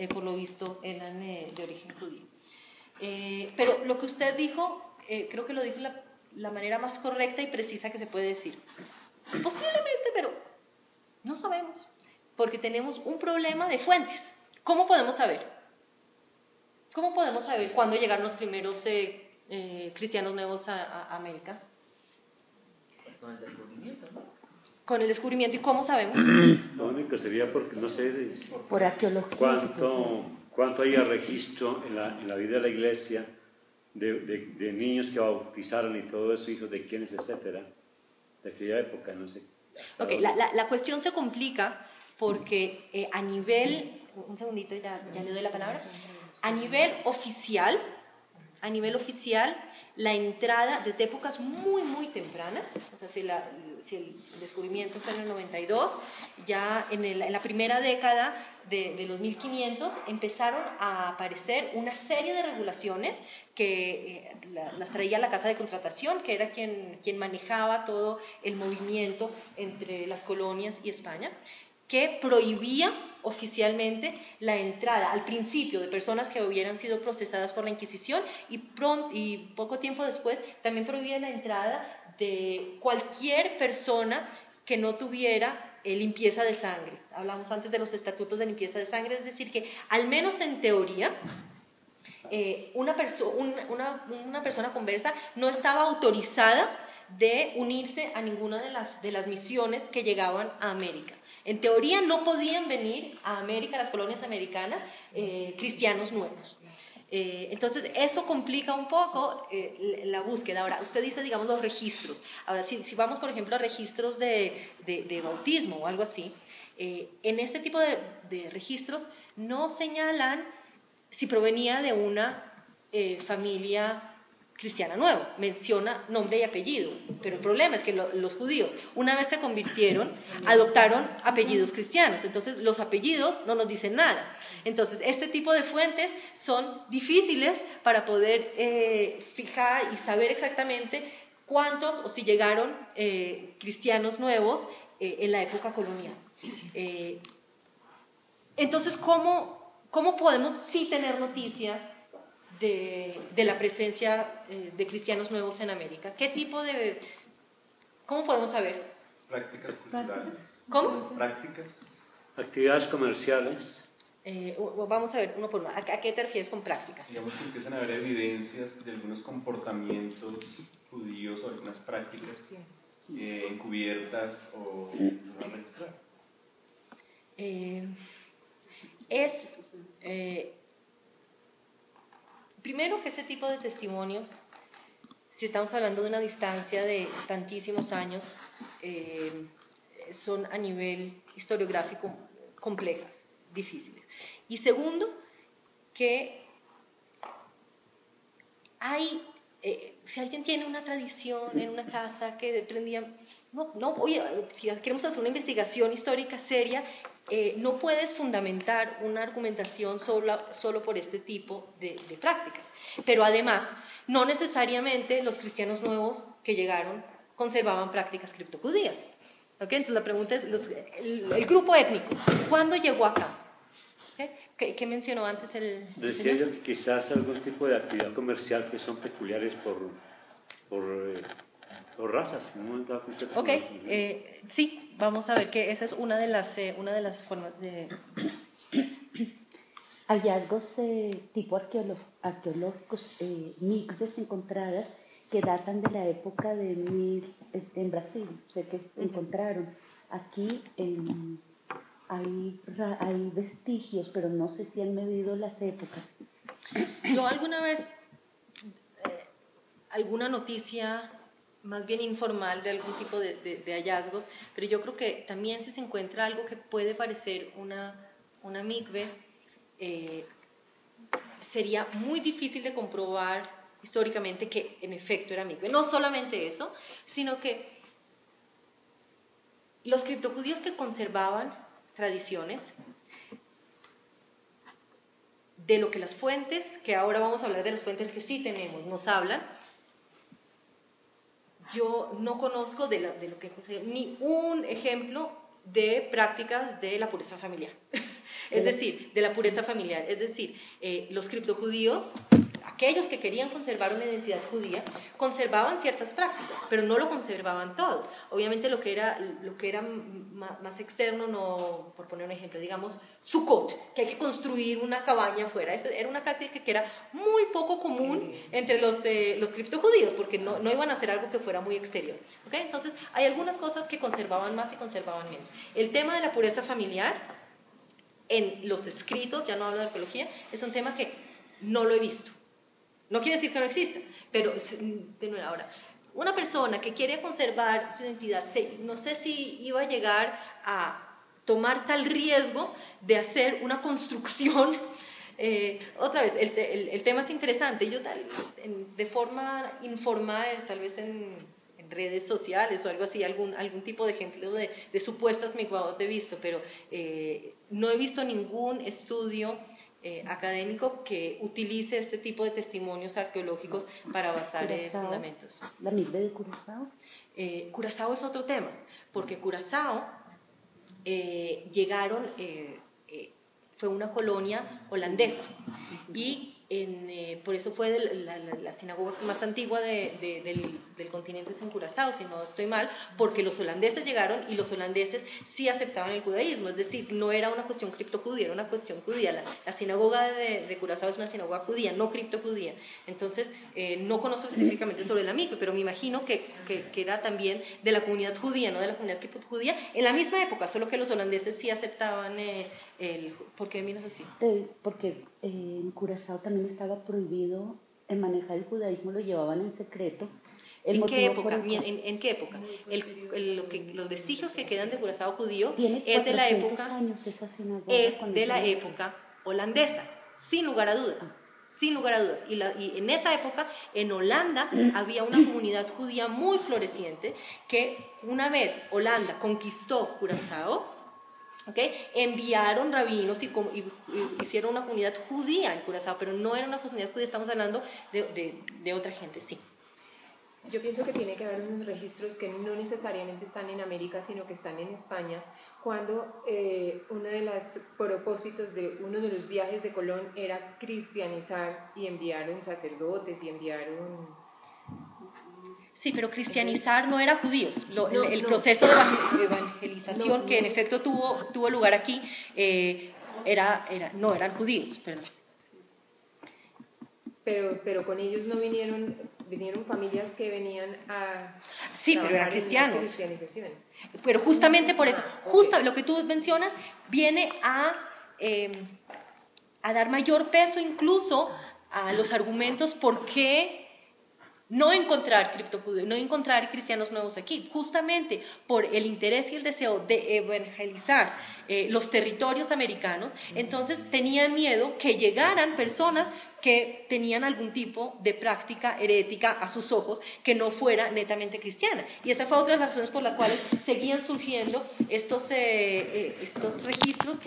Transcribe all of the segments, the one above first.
por lo visto, eran de origen judío. Pero lo que usted dijo, creo que lo dijo la manera más correcta y precisa que se puede decir. Posiblemente, pero no sabemos, porque tenemos un problema de fuentes. ¿Cómo podemos saber? ¿Cómo podemos saber cuándo llegaron los primeros cristianos nuevos a América? Con el descubrimiento, ¿no? Con el descubrimiento. ¿Y cómo sabemos? Lo único sería porque, no sé, por arqueología. cuánto hay registro en la vida de la iglesia de niños que bautizaron y todo eso, hijos de quienes, etcétera, de aquella época, no sé. Ok, la cuestión se complica porque a nivel, un segundito, ya le doy la palabra, a nivel oficial, la entrada desde épocas muy, muy tempranas, o sea, si el descubrimiento fue en el 92, ya en la primera década de los 1500 empezaron a aparecer una serie de regulaciones que las traía la Casa de Contratación, que era quien manejaba todo el movimiento entre las colonias y España, que prohibía oficialmente la entrada al principio de personas que hubieran sido procesadas por la Inquisición y poco tiempo después también prohibía la entrada de cualquier persona que no tuviera limpieza de sangre. Hablamos antes de los estatutos de limpieza de sangre, es decir, que al menos en teoría una persona conversa no estaba autorizada de unirse a ninguna de las misiones que llegaban a América. En teoría no podían venir a América, a las colonias americanas, cristianos nuevos. Entonces eso complica un poco la búsqueda. Ahora, usted dice, digamos, los registros. Ahora, si vamos, por ejemplo, a registros de bautismo o algo así, en este tipo de registros no señalan si provenía de una familia cristiana nueva, menciona nombre y apellido, pero el problema es que los judíos, una vez se convirtieron, adoptaron apellidos cristianos, entonces los apellidos no nos dicen nada. Entonces este tipo de fuentes son difíciles para poder fijar y saber exactamente cuántos o si llegaron cristianos nuevos en la época colonial. Entonces, ¿cómo podemos sí tener noticias de la presencia de cristianos nuevos en América? ¿Cómo podemos saber? Prácticas culturales. ¿Cómo? Prácticas. Actividades comerciales. Vamos a ver uno por uno. ¿A qué te refieres con prácticas? Digamos que empiezan a haber evidencias de algunos comportamientos judíos o algunas prácticas encubiertas o no registradas. Primero que ese tipo de testimonios, si estamos hablando de una distancia de tantísimos años, son a nivel historiográfico complejas, difíciles. Y segundo, que si alguien tiene una tradición en una casa que prendía, oye, si queremos hacer una investigación histórica seria, no puedes fundamentar una argumentación solo por este tipo de prácticas. Pero además, no necesariamente los cristianos nuevos que llegaron conservaban prácticas criptojudías. ¿Okay? Entonces la pregunta es, el grupo étnico, ¿cuándo llegó acá? ¿Okay? ¿Qué mencionó antes el Decía yo que quizás algún tipo de actividad comercial que son peculiares por razas. ¿No? Ok, sí, vamos a ver que esa es una de las formas de... Hallazgos tipo arqueológicos, mikves encontradas que datan de la época en Brasil, o sea, que encontraron aquí hay vestigios, pero no sé si han medido las épocas. Yo alguna vez, alguna noticia más bien informal de algún tipo de hallazgos, pero yo creo que también si se encuentra algo que puede parecer una mikve, sería muy difícil de comprobar históricamente que en efecto era mikve. No solamente eso, sino que los criptojudíos que conservaban tradiciones, de lo que las fuentes, que ahora vamos a hablar de las fuentes que sí tenemos, nos hablan, yo no conozco de lo que ni un ejemplo de prácticas de la pureza familiar. es decir, de la pureza familiar. Es decir, los criptojudíos, aquellos que querían conservar una identidad judía, conservaban ciertas prácticas, pero no lo conservaban todo. Obviamente lo que era más externo, no, por poner un ejemplo, digamos, Sukkot, que hay que construir una cabaña afuera. Esa era una práctica que era muy poco común entre los criptojudíos, porque no iban a hacer algo que fuera muy exterior. ¿Okay? Entonces, hay algunas cosas que conservaban más y conservaban menos. El tema de la pureza familiar, en los escritos, ya no hablo de arqueología, es un tema que no lo he visto. No quiere decir que no exista, pero ahora, una persona que quiere conservar su identidad, no sé si iba a llegar a tomar tal riesgo de hacer una construcción. Otra vez, el tema es interesante. Yo de forma informada, tal vez en redes sociales o algo así, algún tipo de ejemplo de supuestas migwahot he visto, pero no he visto ningún estudio académico que utilice este tipo de testimonios arqueológicos para basar fundamentos. ¿La migbe de Curazao? Curazao es otro tema, porque Curazao llegaron, fue una colonia holandesa y por eso fue la sinagoga más antigua del continente es en Curazao, si no estoy mal, porque los holandeses llegaron y los holandeses sí aceptaban el judaísmo, es decir, no era una cuestión criptojudía, era una cuestión judía. La sinagoga de Curazao es una sinagoga judía, no criptojudía. Entonces, no conozco específicamente sobre la mikve, pero me imagino que era también de la comunidad judía, no de la comunidad criptojudía, en la misma época, solo que los holandeses sí aceptaban ¿por qué miras así? Porque en Curazao también estaba prohibido el manejar el judaísmo, lo llevaban en secreto. ¿En qué época? ¿En qué época? Los vestigios que quedan de Curazao judío es de la época, años esa sinagoga, es de la época holandesa, sin lugar a dudas. Sin lugar a dudas. Y en esa época, en Holanda, había una comunidad judía muy floreciente que una vez Holanda conquistó Curazao, ¿okay? Enviaron rabinos y hicieron una comunidad judía en Curazao, pero no era una comunidad judía, estamos hablando de otra gente, sí. Yo pienso que tiene que haber unos registros que no necesariamente están en América, sino que están en España, cuando uno de los propósitos de uno de los viajes de Colón era cristianizar y enviaron sacerdotes y enviaron... Sí, pero cristianizar no era judíos. El proceso de evangelización que en efecto tuvo lugar aquí no eran judíos, perdón. Pero con ellos no vinieron familias que venían a... Sí, pero eran cristianos. Cristianización. Pero justamente por eso, lo que tú mencionas viene a dar mayor peso incluso a los argumentos por qué no encontrar criptojudíos, no encontrar cristianos nuevos aquí, justamente por el interés y el deseo de evangelizar los territorios americanos. Entonces tenían miedo que llegaran personas que tenían algún tipo de práctica herética a sus ojos que no fuera netamente cristiana. Y esa fue otra de las razones por las cuales seguían surgiendo estos registros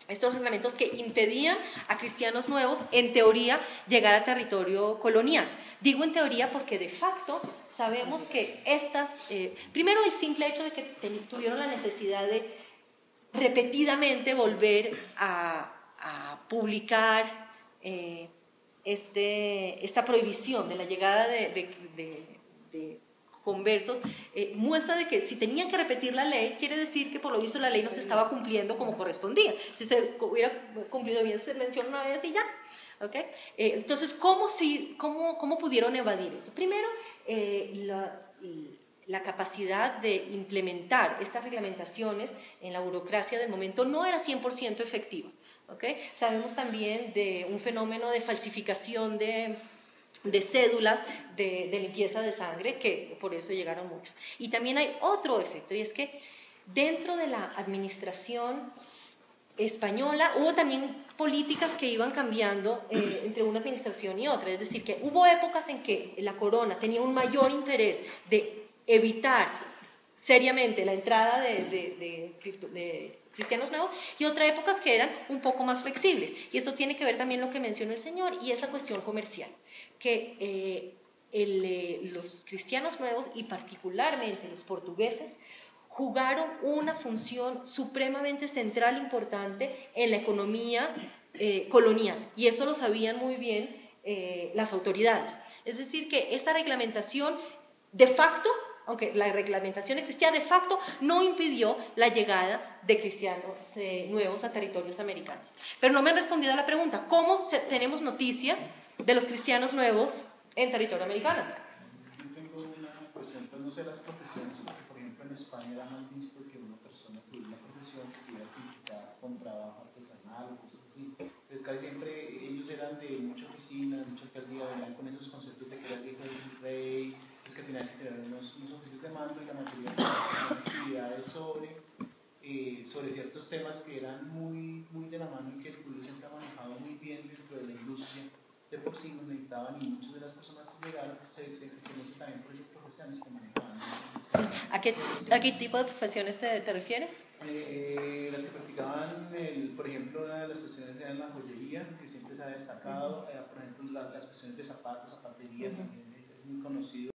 estos reglamentos que impedían a cristianos nuevos, en teoría, llegar a territorio colonial. Digo en teoría porque de facto sabemos que primero el simple hecho de que tuvieron la necesidad de repetidamente volver a publicar esta prohibición de la llegada de conversos, muestra de que si tenían que repetir la ley, quiere decir que por lo visto la ley no se estaba cumpliendo como correspondía. Si se hubiera cumplido bien, se menciona una vez y ya. ¿Okay? Entonces, ¿cómo pudieron evadir eso? Primero, la capacidad de implementar estas reglamentaciones en la burocracia del momento no era 100% efectiva. ¿Okay? Sabemos también de un fenómeno de falsificación de cédulas de limpieza de sangre, que por eso llegaron mucho. Y también hay otro efecto, y es que dentro de la administración española hubo también políticas que iban cambiando entre una administración y otra, es decir, que hubo épocas en que la corona tenía un mayor interés de evitar seriamente la entrada de cristianos nuevos, y otras épocas que eran un poco más flexibles. Y eso tiene que ver también lo que mencionó el señor, y es la cuestión comercial, que los cristianos nuevos, y particularmente los portugueses, jugaron una función supremamente central, importante en la economía colonial, y eso lo sabían muy bien las autoridades. Es decir, que esta reglamentación de facto, aunque la reglamentación existía de facto, no impidió la llegada de cristianos nuevos a territorios americanos. Pero no me han respondido a la pregunta, ¿cómo tenemos noticia de los cristianos nuevos en territorio americano? Yo tengo una cuestión, pues no sé las profesiones, porque por ejemplo en España era mal visto que una persona tuviera una profesión que estuviera identificada con trabajo artesanal o cosas así. Entonces casi siempre ellos eran de mucha oficina, de mucha alcaldía, venían con esos conceptos de que era el hijo del rey, es que tenían que tener unos oficios de mando, y la mayoría tenían actividades sobre ciertos temas que eran muy de la mano y que el judío siempre ha manejado muy bien dentro de la industria. De por sí no necesitaban, y muchas de las personas que llegaron se conocen también por esas profesiones que manejaban. ¿A qué tipo de profesiones te refieres? Las que practicaban, por ejemplo, una de las cuestiones eran la joyería, que siempre se ha destacado, por ejemplo, las cuestiones de zapatos, zapatería también es muy conocido.